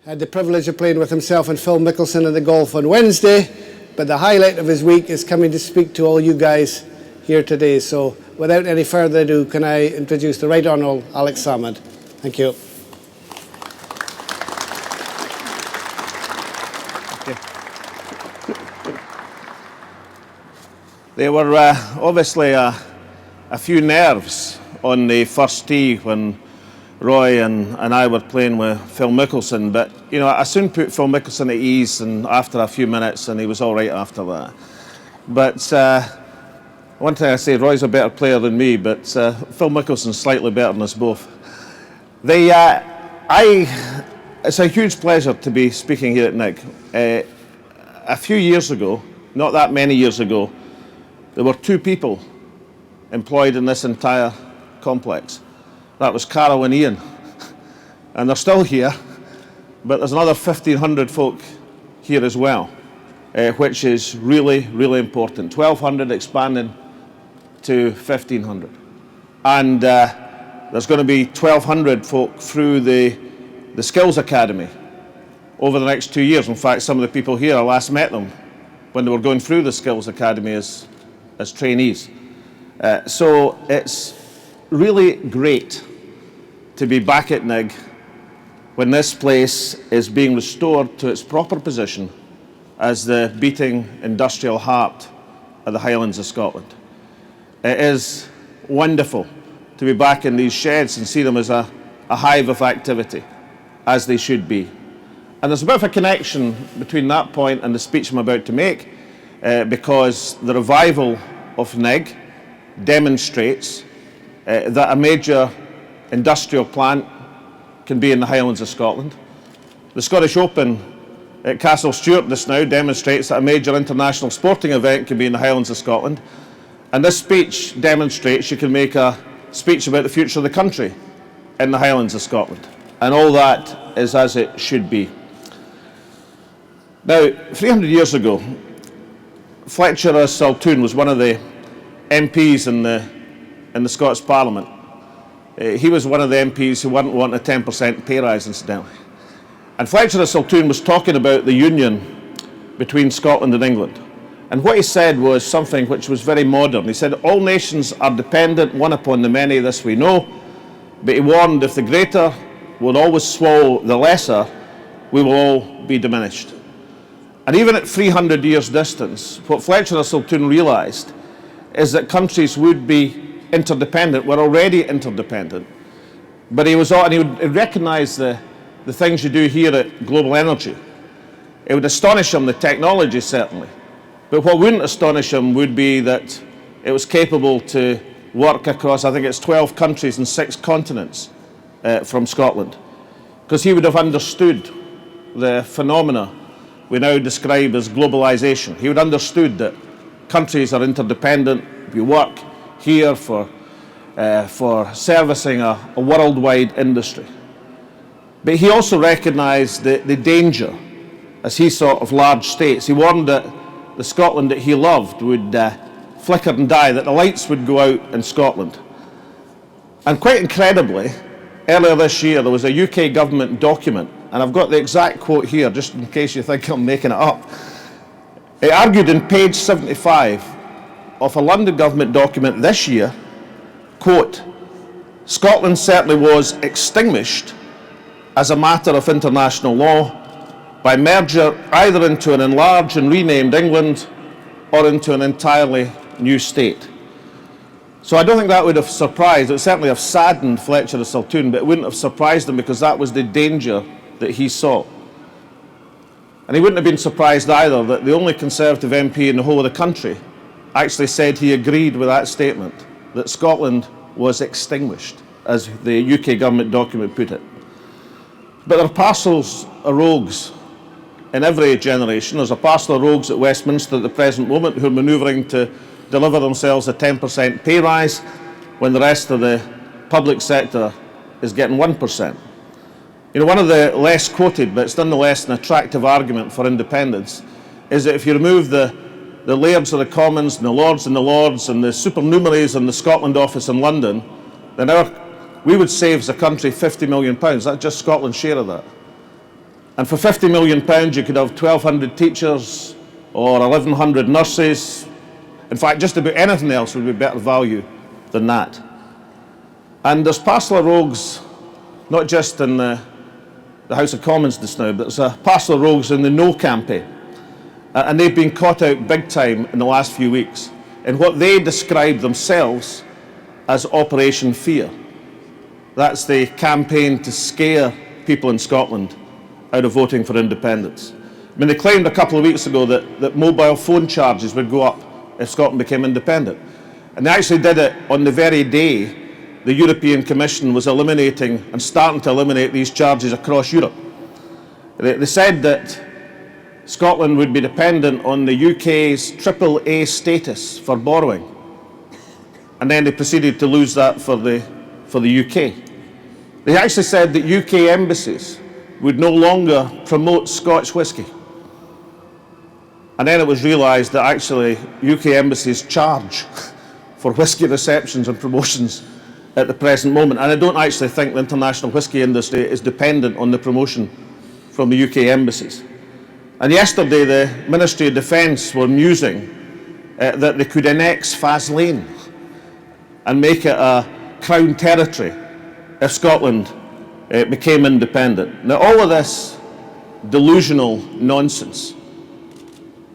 Had the privilege of playing with himself and Phil Mickelson in the golf on Wednesday, but the highlight of his week is coming to speak to all you guys here today. So without any further ado, can I introduce the Right Honourable Alex Salmond. Thank you. There were obviously a few nerves on the first tee when Roy and I were playing with Phil Mickelson, but you know, I soon put Phil Mickelson at ease, and after a few minutes, and he was all right after that. But one thing I say, Roy's a better player than me, but Phil Mickelson's slightly better than us both. It's a huge pleasure to be speaking here at NIG. A few years ago, not that many years ago, there were two people employed in this entire complex. That was Carol and Ian, and they're still here, but there's another 1,500 folk here as well, which is really, really important. 1,200 expanding to 1,500. And there's going to be 1,200 folk through the Skills Academy over the next 2 years. In fact, some of the people here, I last met them when they were going through the Skills Academy as trainees. So it's really great to be back at NIG when this place is being restored to its proper position as the beating industrial heart of the Highlands of Scotland. It is wonderful to be back in these sheds and see them as a hive of activity, as they should be. And there's a bit of a connection between that point and the speech I'm about to make, because the revival of NIG demonstrates that a major industrial plant can be in the Highlands of Scotland. The Scottish Open at Castle Stewart just now demonstrates that a major international sporting event can be in the Highlands of Scotland. And this speech demonstrates you can make a speech about the future of the country in the Highlands of Scotland. And all that is as it should be. Now, 300 years ago, Fletcher Saltoun was one of the MPs in the Scots Parliament. He was one of the MPs who weren't wanting a 10% pay rise, incidentally. And Fletcher Saltoun was talking about the union between Scotland and England. And what he said was something which was very modern. He said, all nations are dependent one upon the many, this we know, but he warned if the greater will always swallow the lesser, we will all be diminished. And even at 300 years distance, what Fletcher Saltoun realised is that countries would be interdependent. We're already interdependent. But he would recognise the things you do here at Global Energy. It would astonish him, the technology certainly. But what wouldn't astonish him would be that it was capable to work across, I think it's 12 countries and 6 continents from Scotland. Because he would have understood the phenomena we now describe as globalisation. He would have understood that countries are interdependent. We work here for servicing a worldwide industry. But he also recognised the danger, as he saw, of large states. He warned that the Scotland that he loved would flicker and die, that the lights would go out in Scotland. And quite incredibly, earlier this year there was a UK government document, and I've got the exact quote here just in case you think I'm making it up. It argued in page 75 of a London government document this year, quote, Scotland certainly was extinguished as a matter of international law by merger either into an enlarged and renamed England or into an entirely new state. So I don't think that would have surprised, it would certainly have saddened Fletcher Saltoun, but it wouldn't have surprised him because that was the danger that he saw. And he wouldn't have been surprised either that the only Conservative MP in the whole of the country actually said he agreed with that statement, that Scotland was extinguished, as the UK government document put it. But there are parcels of rogues in every generation. There's a parcel of rogues at Westminster at the present moment who are manoeuvring to deliver themselves a 10% pay rise when the rest of the public sector is getting 1%. You know, one of the less quoted, but it's nonetheless an attractive argument for independence, is that if you remove the lairds of the Commons and the Lords and the supernumeraries in the Scotland office in London, then we would save as a country £50 million. That's just Scotland's share of that. And for £50 million, you could have 1,200 teachers or 1,100 nurses. In fact, just about anything else would be better value than that. And there's parcel of rogues, not just in the House of Commons just now, but there's a parcel of rogues in the No campaign. And they've been caught out big time in the last few weeks in what they describe themselves as Operation Fear. That's the campaign to scare people in Scotland out of voting for independence. I mean, they claimed a couple of weeks ago that mobile phone charges would go up if Scotland became independent. And they actually did it on the very day the European Commission was eliminating and starting to eliminate these charges across Europe. They said that Scotland would be dependent on the UK's AAA status for borrowing. And then they proceeded to lose that for the UK. They actually said that UK embassies would no longer promote Scotch whisky. And then it was realised that actually UK embassies charge for whisky receptions and promotions at the present moment. And I don't actually think the international whisky industry is dependent on the promotion from the UK embassies. And yesterday the Ministry of Defence were musing that they could annex Faslane and make it a Crown territory if Scotland became independent. Now, all of this delusional nonsense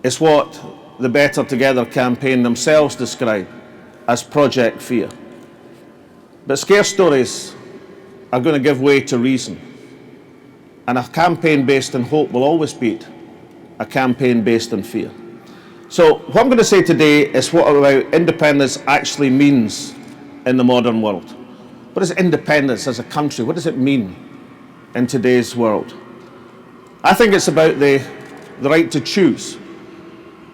is what the Better Together campaign themselves describe as Project Fear. But scare stories are going to give way to reason. And a campaign based on hope will always beat a campaign based on fear. So what I'm going to say today is what about independence actually means in the modern world. What is independence as a country? What does it mean in today's world? I think it's about the right to choose.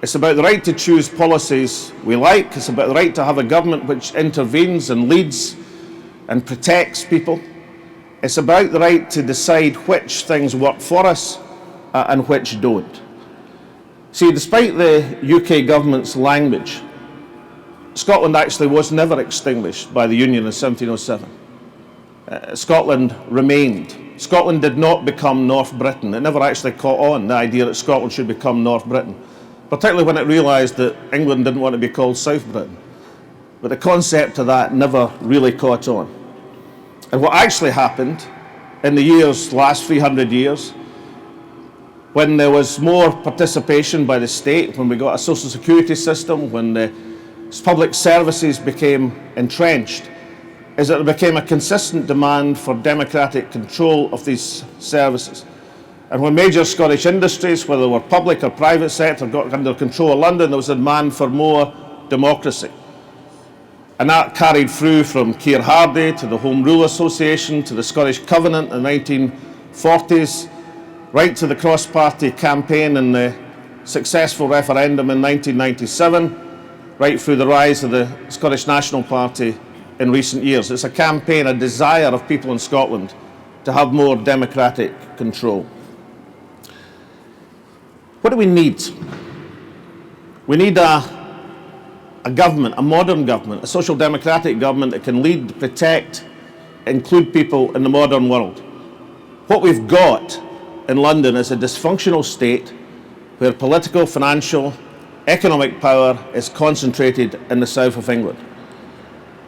It's about the right to choose policies we like. It's about the right to have a government which intervenes and leads and protects people. It's about the right to decide which things work for us and which don't. See, despite the UK government's language, Scotland actually was never extinguished by the Union in 1707. Scotland remained. Scotland did not become North Britain. It never actually caught on, the idea that Scotland should become North Britain, particularly when it realised that England didn't want to be called South Britain. But the concept of that never really caught on. And what actually happened in the last 300 years, when there was more participation by the state, when we got a social security system, when the public services became entrenched, is that there became a consistent demand for democratic control of these services. And when major Scottish industries, whether they were public or private sector, got under control of London, there was a demand for more democracy. And that carried through from Keir Hardie to the Home Rule Association to the Scottish Covenant in the 1940s, right to the cross-party campaign and the successful referendum in 1997, right through the rise of the Scottish National Party in recent years. It's a campaign, a desire of people in Scotland to have more democratic control. What do we need? We need a government, a modern government, a social democratic government that can lead, protect, include people in the modern world. What we've got in London is a dysfunctional state where political, financial, economic power is concentrated in the south of England,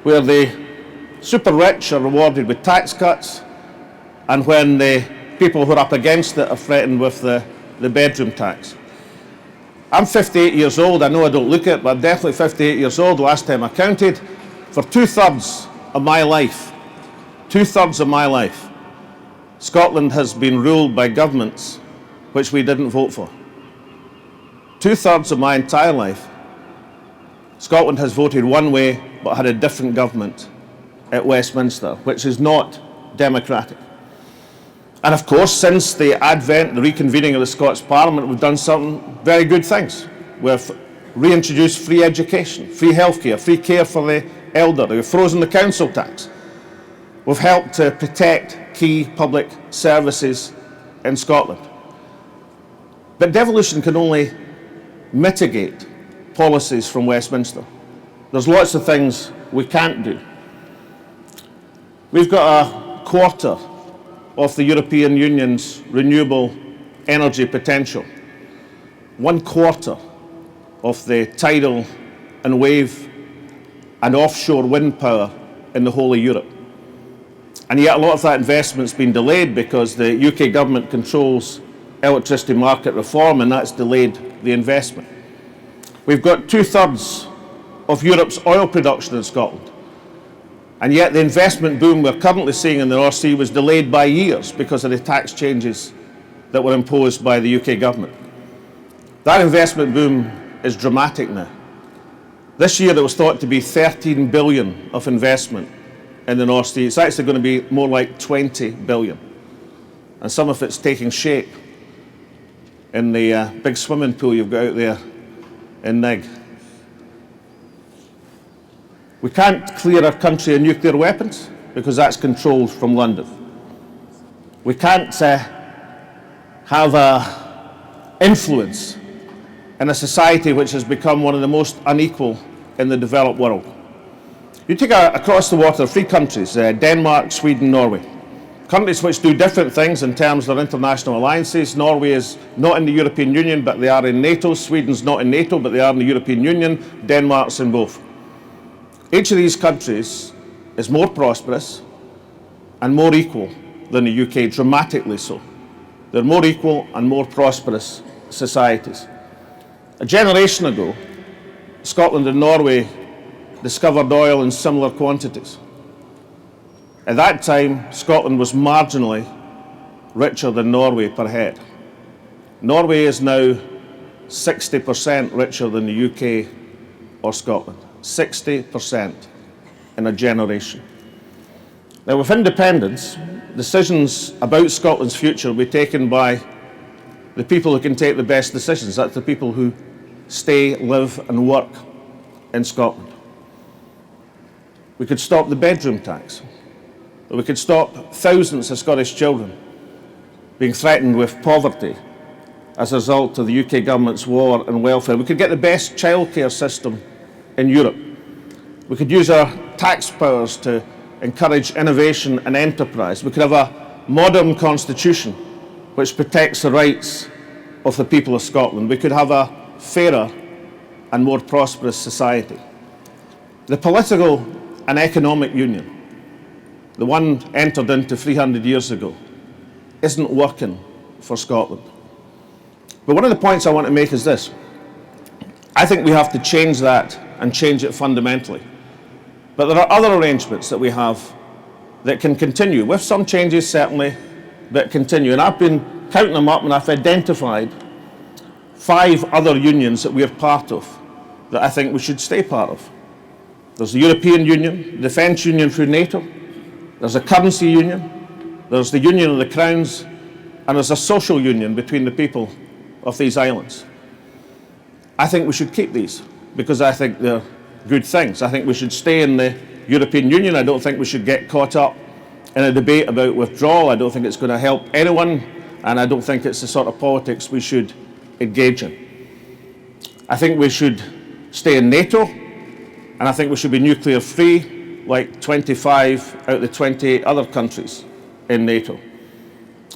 where the super rich are rewarded with tax cuts, and when the people who are up against it are threatened with the bedroom tax. I'm 58 years old. I know I don't look it, but I'm definitely 58 years old. Last time I counted, for two-thirds of my life, Scotland has been ruled by governments which we didn't vote for. Two-thirds of my entire life, Scotland has voted one way but had a different government at Westminster, which is not democratic. And of course, since the advent, the reconvening of the Scots Parliament, we've done some very good things. We've reintroduced free education, free healthcare, free care for the elderly. We've frozen the council tax. We've helped to protect key public services in Scotland. But devolution can only mitigate policies from Westminster. There's lots of things we can't do. We've got a quarter of the European Union's renewable energy potential, 1/4 of the tidal and wave and offshore wind power in the whole of Europe. And yet a lot of that investment's been delayed because the UK government controls electricity market reform, and that's delayed the investment. We've got 2/3 of Europe's oil production in Scotland, and yet the investment boom we're currently seeing in the North Sea was delayed by years because of the tax changes that were imposed by the UK government. That investment boom is dramatic now. This year it was thought to be 13 billion of investment in the North Sea. It's actually going to be more like 20 billion. And some of it's taking shape in the big swimming pool you've got out there in Nigg. We can't clear our country of nuclear weapons because that's controlled from London. We can't have influence in a society which has become one of the most unequal in the developed world. You take across the water 3 countries, Denmark, Sweden, Norway. Countries which do different things in terms of their international alliances. Norway is not in the European Union, but they are in NATO. Sweden's not in NATO, but they are in the European Union. Denmark's in both. Each of these countries is more prosperous and more equal than the UK, dramatically so. They're more equal and more prosperous societies. A generation ago, Scotland and Norway discovered oil in similar quantities. At that time, Scotland was marginally richer than Norway per head. Norway is now 60% richer than the UK or Scotland. 60% in a generation. Now, with independence, decisions about Scotland's future will be taken by the people who can take the best decisions. That's the people who stay, live and work in Scotland. We could stop the bedroom tax. We could stop thousands of Scottish children being threatened with poverty as a result of the UK government's war on welfare. We could get the best childcare system in Europe. We could use our tax powers to encourage innovation and enterprise. We could have a modern constitution which protects the rights of the people of Scotland. We could have a fairer and more prosperous society. The political and economic union, the one entered into 300 years ago, isn't working for Scotland. But one of the points I want to make is this. I think we have to change that and change it fundamentally. But there are other arrangements that we have that can continue, with some changes certainly, but continue. And I've been counting them up and I've identified 5 other unions that we're part of that I think we should stay part of. There's the European Union, the Defence Union through NATO, there's a currency union, there's the Union of the Crowns, and there's a social union between the people of these islands. I think we should keep these because I think they're good things. I think we should stay in the European Union. I don't think we should get caught up in a debate about withdrawal. I don't think it's going to help anyone, and I don't think it's the sort of politics we should engage in. I think we should stay in NATO, and I think we should be nuclear free like 25 out of the 28 other countries in NATO.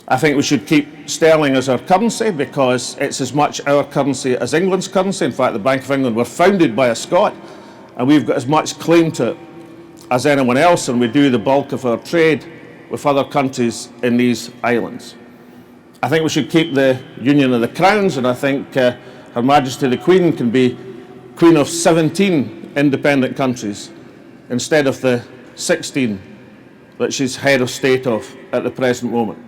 I think we should keep sterling as our currency because it's as much our currency as England's currency. In fact, the Bank of England were founded by a Scot, and we've got as much claim to it as anyone else, and we do the bulk of our trade with other countries in these islands. I think we should keep the Union of the Crowns, and I think Her Majesty the Queen can be Queen of 17 independent countries instead of the 16 that she's head of state of at the present moment.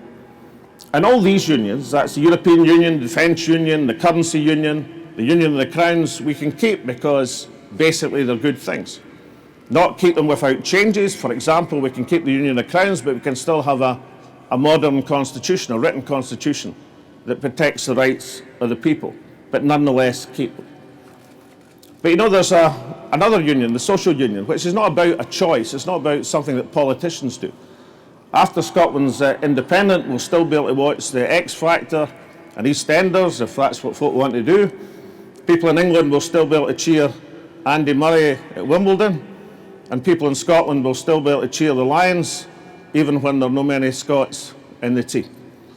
And all these unions, that's the European Union, the Defence Union, the Currency Union, the Union of the Crowns, we can keep because basically they're good things. Not keep them without changes. For example, we can keep the Union of the Crowns, but we can still have a modern constitution, a written constitution that protects the rights of the people, but nonetheless keep them. But you know, there's another union, the social union, which is not about a choice. It's not about something that politicians do. After Scotland's independent, we'll still be able to watch the X Factor and EastEnders, if that's what folk want to do. People in England will still be able to cheer Andy Murray at Wimbledon, and people in Scotland will still be able to cheer the Lions, even when there are no many Scots in the team.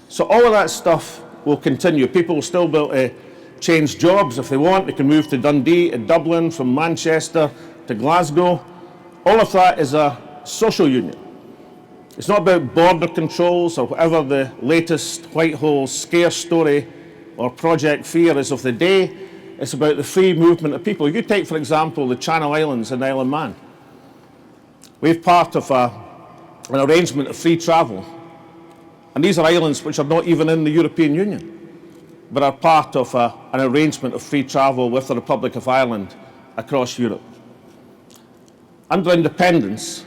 So all of that stuff will continue. People will still be able to change jobs if they want. They can move to Dundee, to Dublin, from Manchester to Glasgow. All of that is a social union. It's not about border controls or whatever the latest Whitehall scare story or Project Fear is of the day. It's about the free movement of people. You take, for example, the Channel Islands and Isle of Man. We're part of an arrangement of free travel. And these are islands which are not even in the European Union, but are part of an arrangement of free travel with the Republic of Ireland across Europe. Under independence,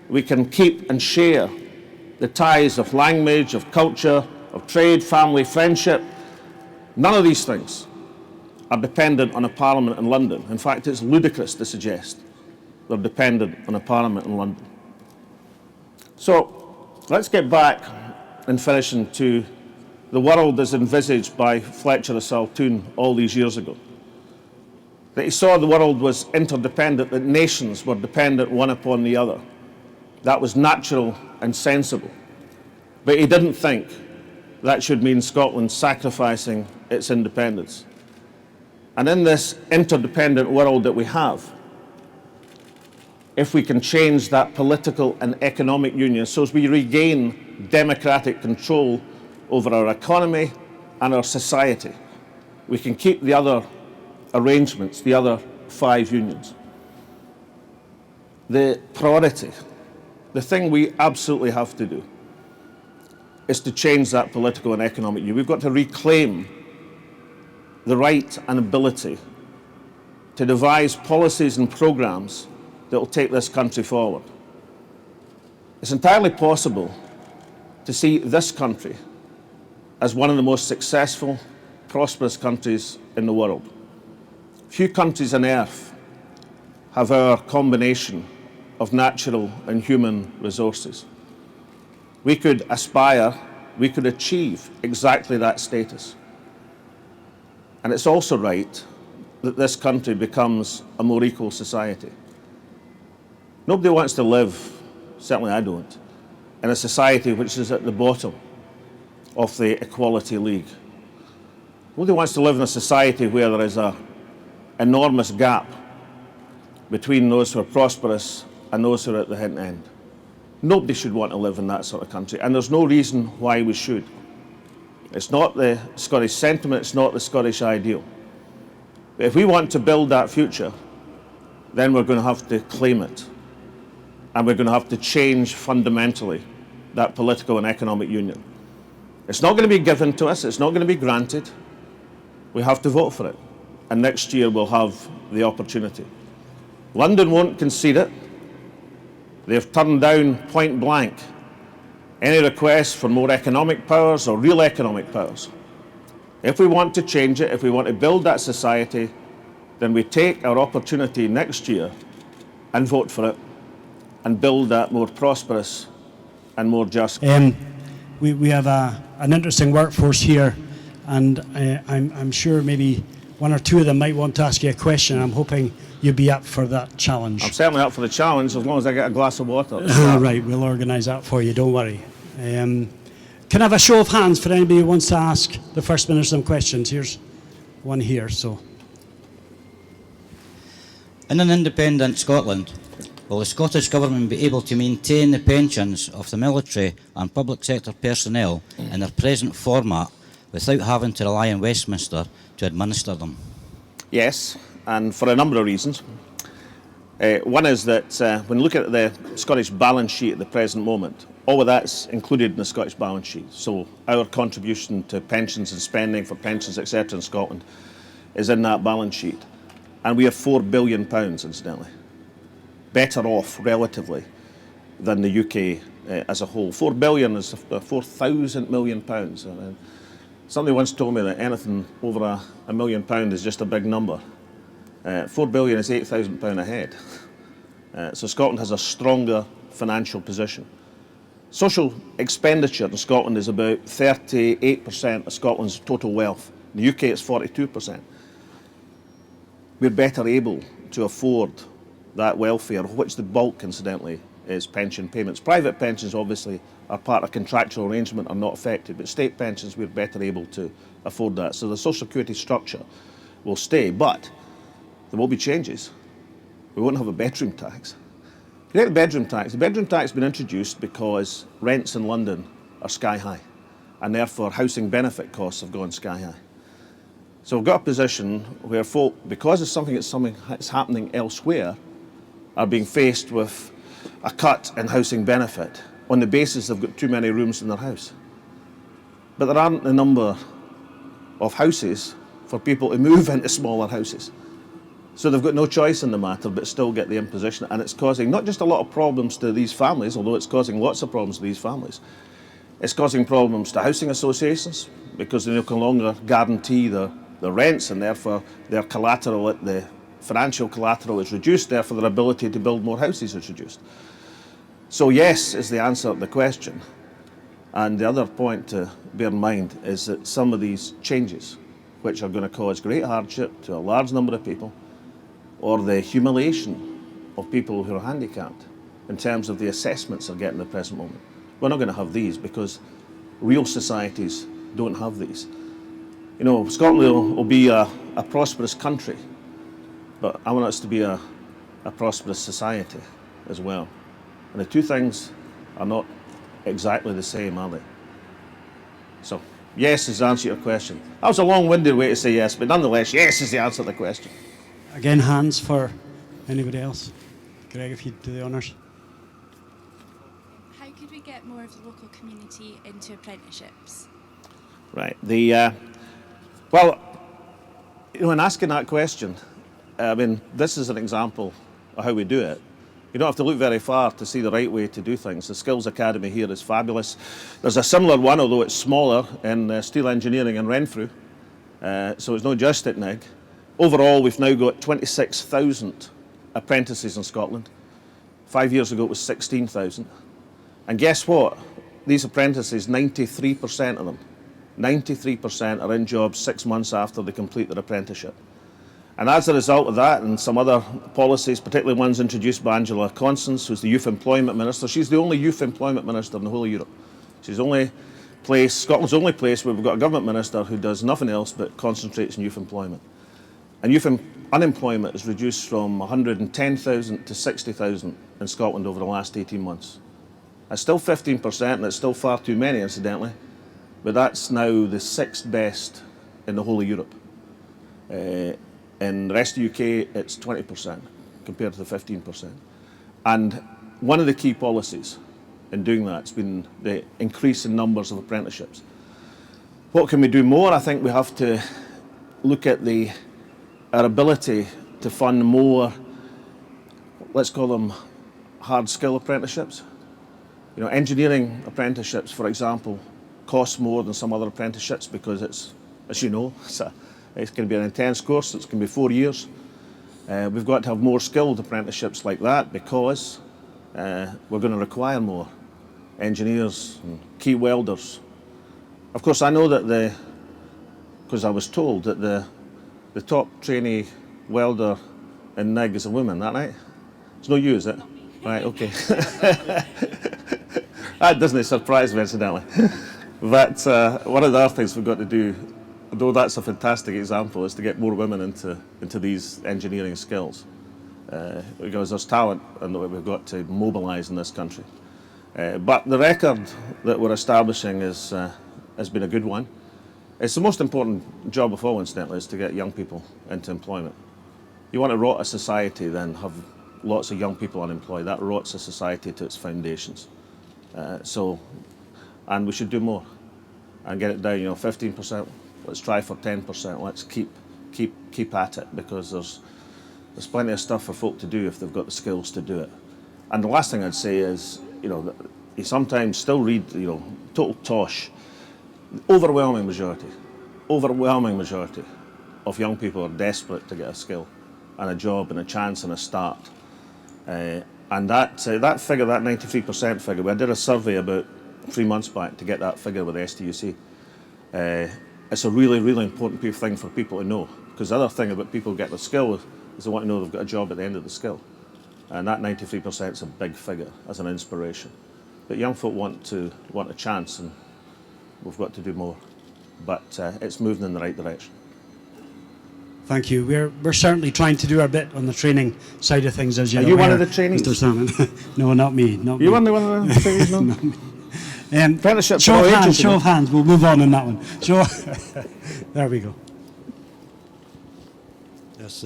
we can keep and share the ties of language, of culture, of trade, family, friendship. None of these things are dependent on a parliament in London. In fact, it's ludicrous to suggest they're dependent on a parliament in London. So let's get back and finish into the world as envisaged by Fletcher of Saltoun all these years ago. That he saw the world was interdependent, that nations were dependent one upon the other. That was natural and sensible. But he didn't think that should mean Scotland sacrificing its independence. And in this interdependent world that we have, if we can change that political and economic union so as we regain democratic control over our economy and our society, we can keep the other arrangements, the other 5 unions. The priority, the thing we absolutely have to do, is to change that political and economic union. We've got to reclaim the right and ability to devise policies and programmes that will take this country forward. It's entirely possible to see this country as one of the most successful, prosperous countries in the world. Few countries on earth have our combination of natural and human resources. We could aspire, we could achieve exactly that status. And it's also right that this country becomes a more equal society. Nobody wants to live, certainly I don't, in a society which is at the bottom of the equality league. Nobody wants to live in a society where there is an enormous gap between those who are prosperous and those who are at the end. Nobody should want to live in that sort of country, and there's no reason why we should. It's not the Scottish sentiment, it's not the Scottish ideal. But if we want to build that future, then we're going to have to claim it. And we're going to have to change fundamentally that political and economic union. It's not going to be given to us, it's not going to be granted. We have to vote for it. And next year we'll have the opportunity. London won't concede it. They've turned down point blank any requests for more economic powers or real economic powers. If we want to change it, if we want to build that society, then we take our opportunity next year and vote for it and build that more prosperous and more just. We have an interesting workforce here, and I'm sure maybe 1 or 2 of them might want to ask you a question. I'm hoping you'd be up for that challenge. I'm certainly up for the challenge as long as I get a glass of water. Right, we'll organise that for you, don't worry. Can I have a show of hands for anybody who wants to ask the First Minister some questions? Here's one here. So, in an independent Scotland, will the Scottish Government be able to maintain the pensions of the military and public sector personnel in their present format without having to rely on Westminster to administer them? Yes, and for a number of reasons. One is that when you look at the Scottish balance sheet at the present moment, all of that's included in the Scottish balance sheet. So our contribution to pensions and spending for pensions, etc. in Scotland is in that balance sheet. And we have £4 billion, incidentally. Better off, relatively, than the UK as a whole. 4 billion is 4,000 million pounds. Somebody once told me that anything over £1 million is just a big number. 4 billion is £8,000 a head. So Scotland has a stronger financial position. Social expenditure in Scotland is about 38% of Scotland's total wealth. In the UK it's 42%. We're better able to afford that welfare, of which the bulk, incidentally, is pension payments. Private pensions obviously are part of contractual arrangement, are not affected, but state pensions we're better able to afford that. So the social security structure will stay, but there will be changes. We won't have a bedroom tax. Forget the bedroom tax. The bedroom tax has been introduced because rents in London are sky high, and therefore housing benefit costs have gone sky high. So we've got a position where folk, because of something that's happening elsewhere, are being faced with a cut in housing benefit on the basis they've got too many rooms in their house. But there aren't a number of houses for people to move into smaller houses. So they've got no choice in the matter but still get the imposition, and it's causing not just a lot of problems to these families, although it's causing lots of problems to these families. It's causing problems to housing associations because they can no longer guarantee the rents, and therefore their collateral, the financial collateral is reduced, therefore their ability to build more houses is reduced. So yes is the answer to the question. And the other point to bear in mind is that some of these changes, which are going to cause great hardship to a large number of people, or the humiliation of people who are handicapped in terms of the assessments they're getting at the present moment. We're not going to have these because real societies don't have these. You know, Scotland will be a prosperous country, but I want us to be a prosperous society as well. And the two things are not exactly the same, are they? So, yes is the answer to your question. That was a long-winded way to say yes, but nonetheless, yes is the answer to the question. Again, hands for anybody else. Greg, if you'd do the honours. How could we get more of the local community into apprenticeships? Right. Well, you know, in asking that question, I mean, this is an example of how we do it. You don't have to look very far to see the right way to do things. The Skills Academy here is fabulous. There's a similar one, although it's smaller, in steel engineering in Renfrew. So it's not just at NIG. Overall, we've now got 26,000 apprentices in Scotland. 5 years ago, it was 16,000. And guess what? These apprentices, 93% of them, 93% are in jobs 6 months after they complete their apprenticeship. And as a result of that and some other policies, particularly ones introduced by Angela Constance, who's the Youth Employment Minister, she's the only Youth Employment Minister in the whole of Europe. She's Scotland's the only place where we've got a government minister who does nothing else but concentrates on youth employment. And youth unemployment has reduced from 110,000 to 60,000 in Scotland over the last 18 months. That's still 15%, and it's still far too many, incidentally, but that's now the sixth best in the whole of Europe. In the rest of the UK, it's 20% compared to the 15%. And one of the key policies in doing that has been the increase in numbers of apprenticeships. What can we do more? I think we have to look at our ability to fund more, let's call them hard skill apprenticeships. You know, engineering apprenticeships, for example, cost more than some other apprenticeships because it's, as you know, it's going to be an intense course. It's going to be 4 years. We've got to have more skilled apprenticeships like that because we're going to require more engineers and key welders. Of course, I know that because I was told that the top trainee welder in NIG is a woman, is that right? It's not you, is it? Right, okay. That doesn't surprise me, incidentally. But one of the other things we've got to do, although that's a fantastic example, is to get more women into these engineering skills. Because there's talent and we've got to mobilise in this country. But the record that we're establishing has been a good one. It's the most important job of all, incidentally, is to get young people into employment. You want to rot a society, then have lots of young people unemployed. That rots a society to its foundations. And we should do more and get it down. 15%. Let's try for 10%. Let's keep at it because there's plenty of stuff for folk to do if they've got the skills to do it. And the last thing I'd say is, you sometimes still read, total tosh. Overwhelming majority of young people are desperate to get a skill and a job and a chance and a start. And that figure, that 93% figure, I did a survey about 3 months back to get that figure with the STUC. It's a really, really important thing for people to know, because the other thing about people getting a skill is they want to know they've got a job at the end of the skill. And that 93% is a big figure as an inspiration. But young folk want a chance, and we've got to do more. But it's moving in the right direction. Thank you. We're certainly trying to do our bit on the training side of things, as you're Are you aware, one of the trainees? Mr. Salmon. No, not me. Not me. You weren't one of the trainees, no? Not me. Apprenticeship Show for of all hands. ages, Show you know. of hands. We'll move on that one. There we go. Yes,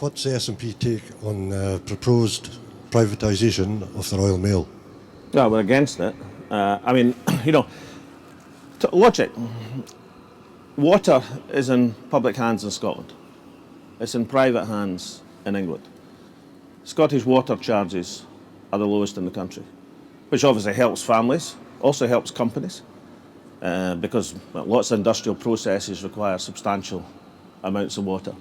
what's the S&P take on proposed privatisation of the Royal Mail? Yeah, we're against it. I mean, you know, logic. Water is in public hands in Scotland. It's in private hands in England. Scottish water charges are the lowest in the country, which obviously helps families, also helps companies, because lots of industrial processes require substantial amounts of water.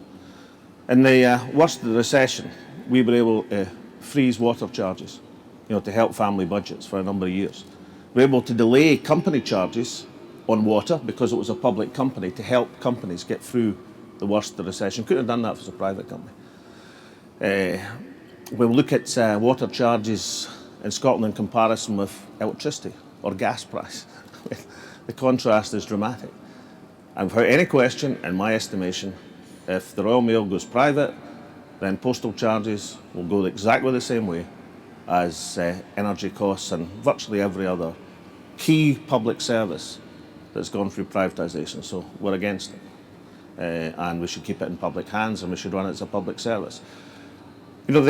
In the worst of the recession, we were able to freeze water charges, you know, to help family budgets for a number of years. We were able to delay company charges on water because it was a public company to help companies get through the worst of the recession. Couldn't have done that if it was a private company. We'll look at water charges in Scotland in comparison with electricity or gas price. The contrast is dramatic. And without any question, in my estimation, if the Royal Mail goes private, then postal charges will go exactly the same way as energy costs and virtually every other key public service that's gone through privatisation. So we're against it. And we should keep it in public hands, and we should run it as a public service. You know,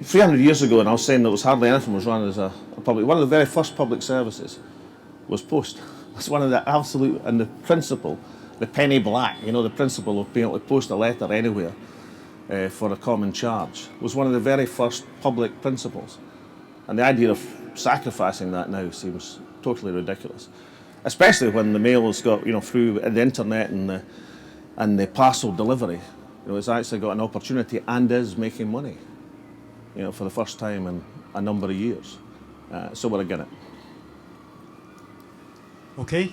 300 years ago, and I was saying there was hardly anything was run as a public, one of the very first public services was post. It's one of the absolute, and the principle, the penny black, you know, the principle of being able to post a letter anywhere for a common charge was one of the very first public principles. And the idea of sacrificing that now seems totally ridiculous, especially when the mail has got, you know, through the internet and the parcel delivery, you know, it's actually got an opportunity and is making money, you know, for the first time in a number of years. So we're against it. Okay.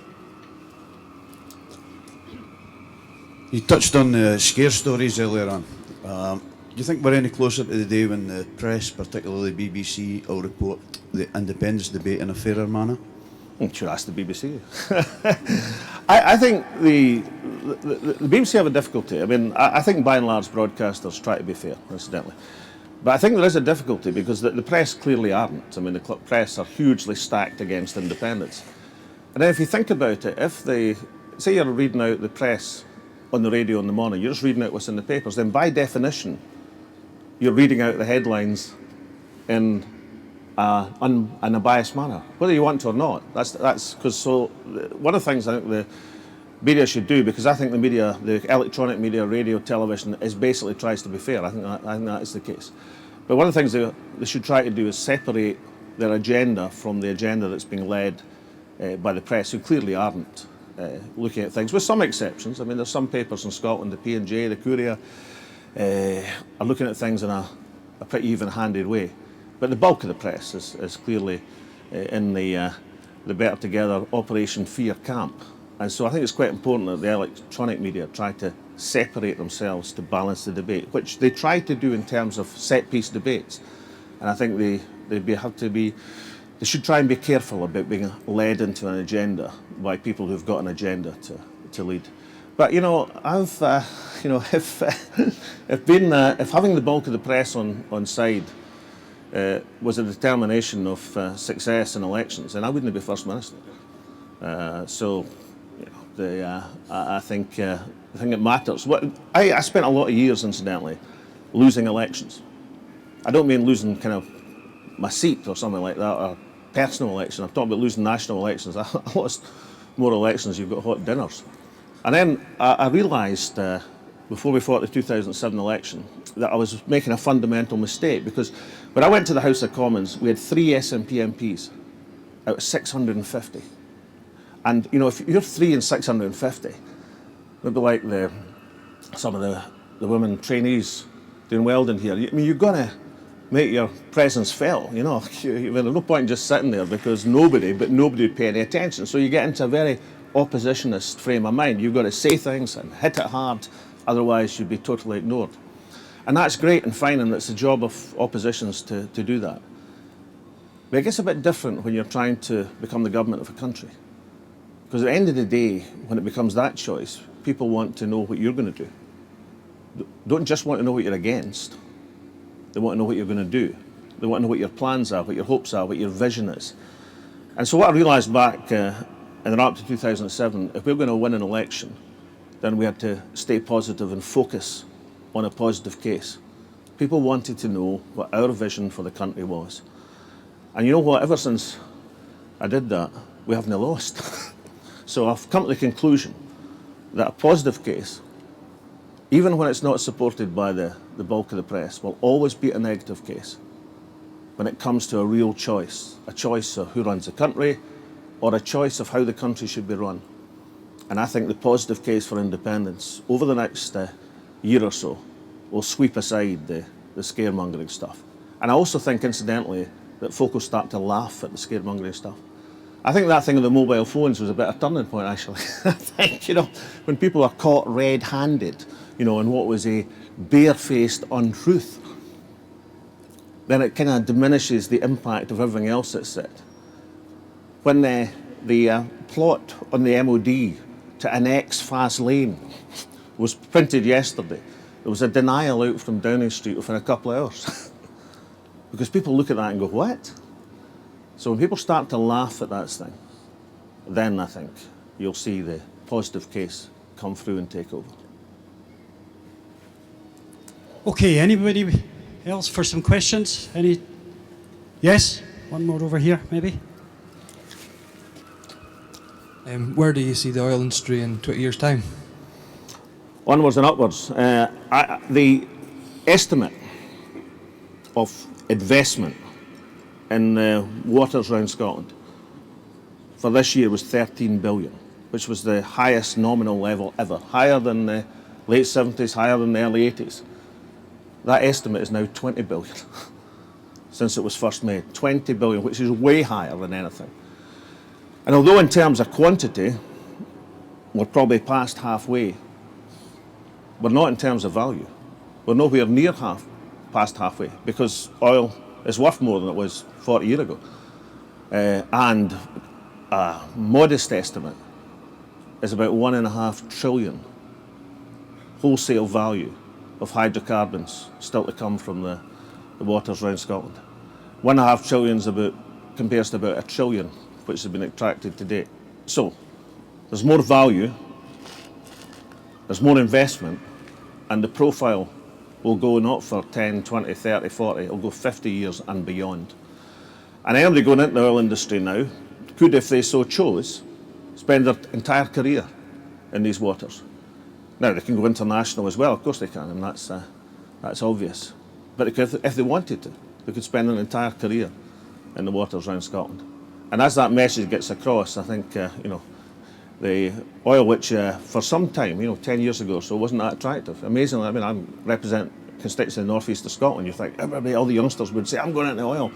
You touched on the scare stories earlier on. Do you think we're any closer to the day when the press, particularly BBC, will report the independence debate in a fairer manner? You should ask the BBC. I think the BBC have a difficulty. I mean, I think by and large broadcasters try to be fair, incidentally. But I think there is a difficulty because the press clearly aren't. I mean, the press are hugely stacked against independence. And then if you think about it, if they, say you're reading out the press on the radio in the morning, you're just reading out what's in the papers, then by definition, you're reading out the headlines in a biased manner, whether you want to or not. That's because, so one of the things I think the media should do, because I think the media, the electronic media, radio, television, is basically tries to be fair. I think that is the case. But one of the things they should try to do is separate their agenda from the agenda that's being led by the press, who clearly aren't looking at things, with some exceptions. I mean, there's some papers in Scotland, the P&J, the Courier, are looking at things in a pretty even-handed way. But the bulk of the press is clearly in the Better Together Operation Fear camp. And so I think it's quite important that the electronic media try to separate themselves to balance the debate, which they try to do in terms of set-piece debates. And I think they should try and be careful about being led into an agenda by people who've got an agenda to lead. But you know, if having the bulk of the press on side was a determination of success in elections, then I wouldn't be First Minister. So, you know, I think it matters. I spent a lot of years, incidentally, losing elections. I don't mean losing kind of my seat or something like that, or personal election. I'm talking about losing national elections. I lost more elections. You've got hot dinners. And then I realised before we fought the 2007 election that I was making a fundamental mistake, because when I went to the House of Commons, we had 3 SNP MPs out of 650. And you know, if you're 3 in 650, maybe like some of the women trainees doing welding here, I mean, you've got to make your presence felt, you know. There's no point in just sitting there because nobody would pay any attention. So you get into a very oppositionist frame of mind. You've got to say things and hit it hard, otherwise you'd be totally ignored. And that's great and fine, and it's the job of oppositions to do that. But it gets a bit different when you're trying to become the government of a country. Because at the end of the day, when it becomes that choice, people want to know what you're going to do. Don't just want to know what you're against. They want to know what you're going to do. They want to know what your plans are, what your hopes are, what your vision is. And so what I realised back in the run up to 2007, if we were going to win an election, then we had to stay positive and focus on a positive case. People wanted to know what our vision for the country was. And you know what, ever since I did that, we haven't lost. So I've come to the conclusion that a positive case, even when it's not supported by the bulk of the press, will always beat a negative case when it comes to a real choice, a choice of who runs the country or a choice of how the country should be run. And I think the positive case for independence over the next year or so will sweep aside the scaremongering stuff. And I also think, incidentally, that folk will start to laugh at the scaremongering stuff. I think that thing of the mobile phones was a bit of a turning point, actually. I think, when people are caught red-handed, in what was a barefaced untruth, then it kind of diminishes the impact of everything else that's said. When the plot on the MOD to annex Fast Lane was printed yesterday, there was a denial out from Downing Street within a couple of hours. Because people look at that and go, what? So when people start to laugh at that thing, then I think you'll see the positive case come through and take over. Okay, anybody else for some questions? Any? Yes? One more over here, maybe? Where do you see the oil industry in 20 years' time? Onwards and upwards. The estimate of investment in waters around Scotland for this year was 13 billion, which was the highest nominal level ever, higher than the late 70s, higher than the early 80s. That estimate is now 20 billion since it was first made. 20 billion, which is way higher than anything. And although in terms of quantity, we're probably past halfway, we're not in terms of value. We're nowhere near past halfway, because oil is worth more than it was 40 years ago. And a modest estimate is about 1.5 trillion wholesale value of hydrocarbons still to come from the waters around Scotland. 1.5 trillion compares to about 1 trillion which has been extracted to date. So there's more value, there's more investment, and the profile will go not for 10, 20, 30, 40, it'll go 50 years and beyond. And anybody going into the oil industry now could, if they so chose, spend their entire career in these waters. Now, they can go international as well, of course they can, and that's obvious. But if they wanted to, they could spend an entire career in the waters around Scotland. And as that message gets across, I think, the oil, which for some time, 10 years ago or so, wasn't that attractive. Amazingly, I represent constituents in the northeast of Scotland. You think everybody, all the youngsters would say, I'm going into oil.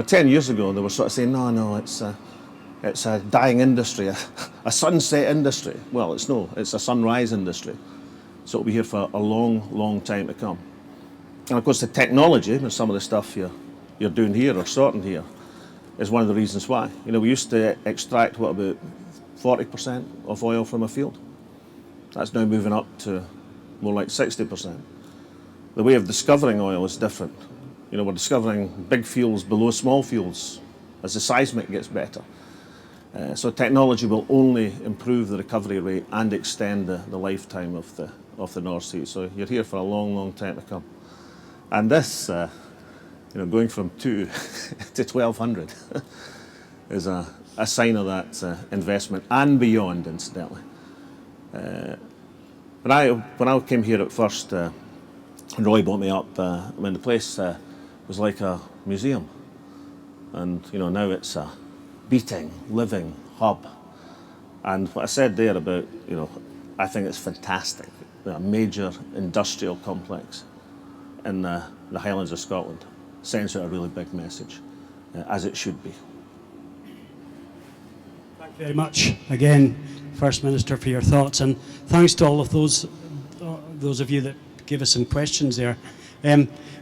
10 years ago, they were sort of saying, no, it's a dying industry, a sunset industry. Well, it's a sunrise industry. So it'll be here for a long, long time to come. And of course, the technology and some of the stuff you're doing here or sorting here is one of the reasons why. We used to extract, about 40% of oil from a field. That's now moving up to more like 60%. The way of discovering oil is different. We're discovering big fields below small fields as the seismic gets better. So technology will only improve the recovery rate and extend the lifetime of the North Sea. So you're here for a long, long time to come. And this, going from 2 to 1,200 is a sign of that investment and beyond, incidentally. When I came here at first, and Roy brought me up, the place was like a museum. And, now it's a beating, living hub. And what I said there about, I think it's fantastic, a major industrial complex in the Highlands of Scotland sends out a really big message, as it should be. Thank you very much again, First Minister, for your thoughts, and thanks to all of those of you that gave us some questions there.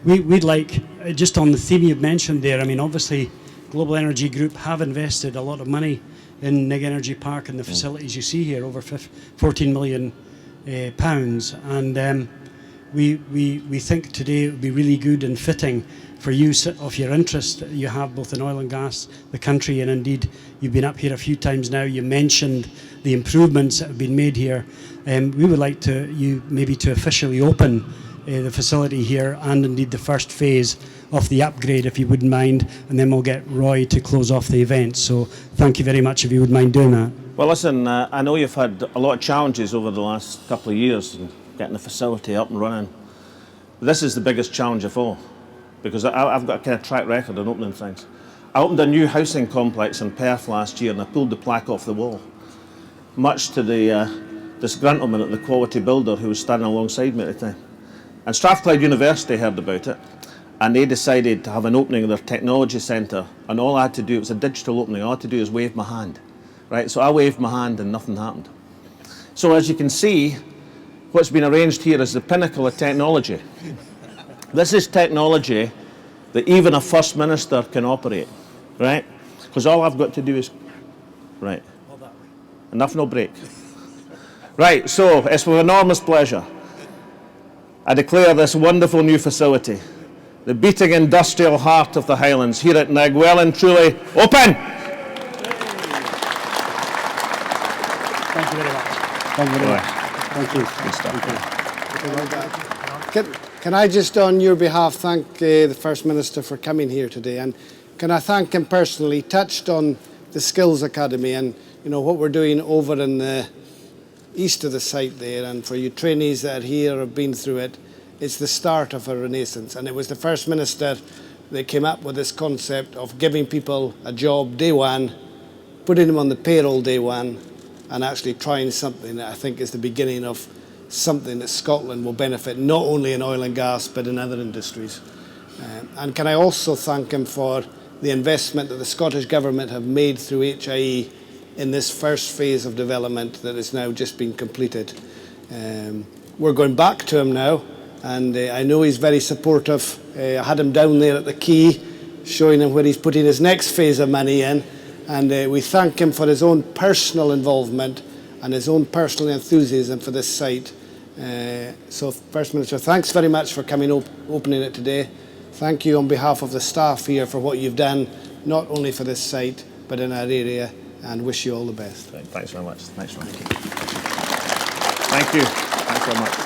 We'd like, just on the theme you've mentioned there, I mean, obviously, Global Energy Group have invested a lot of money in Nig Energy Park and the facilities you see here, over 14 million pounds. And we think today it would be really good and fitting for you, of your interest that you have both in oil and gas, the country, and indeed you've been up here a few times now. You mentioned the improvements that have been made here. We would like you to officially open the facility here, and indeed the first phase of the upgrade, if you wouldn't mind, and then we'll get Roy to close off the event. So thank you very much if you would mind doing that. Well, listen, I know you've had a lot of challenges over the last couple of years in getting the facility up and running. This is the biggest challenge of all, because I've got a kind of track record on opening things. I opened a new housing complex in Perth last year and I pulled the plaque off the wall, much to the disgruntlement of the quality builder who was standing alongside me at the time. And Strathclyde University heard about it, and they decided to have an opening of their technology centre, and all I had to do, it was a digital opening, all I had to do is wave my hand. Right, so I waved my hand and nothing happened. So as you can see, what's been arranged here is the pinnacle of technology. This is technology that even a First Minister can operate, right? Because all I've got to do is, right, enough no break. Right, so it's with enormous pleasure I declare this wonderful new facility, the beating industrial heart of the Highlands here at Nig, well and truly open. Thank you very much. Thank you very much. Thank you. Good stuff. Can I just, on your behalf, thank the First Minister for coming here today, and can I thank him personally? He touched on the Skills Academy and what we're doing over in the east of the site there, and for you trainees that are here or have been through it, it's the start of a renaissance. And it was the First Minister that came up with this concept of giving people a job day one, putting them on the payroll day one, and actually trying something that I think is the beginning of something that Scotland will benefit not only in oil and gas but in other industries. And can I also thank him for the investment that the Scottish Government have made through HIE in this first phase of development that has now just been completed. We're going back to him now, and I know he's very supportive. I had him down there at the quay showing him where he's putting his next phase of money in, and we thank him for his own personal involvement and his own personal enthusiasm for this site. So First Minister, thanks very much for coming opening it today. Thank you on behalf of the staff here for what you've done, not only for this site but in our area, and wish you all the best. Thanks very much. Thanks very much. Thank you. Thanks very much.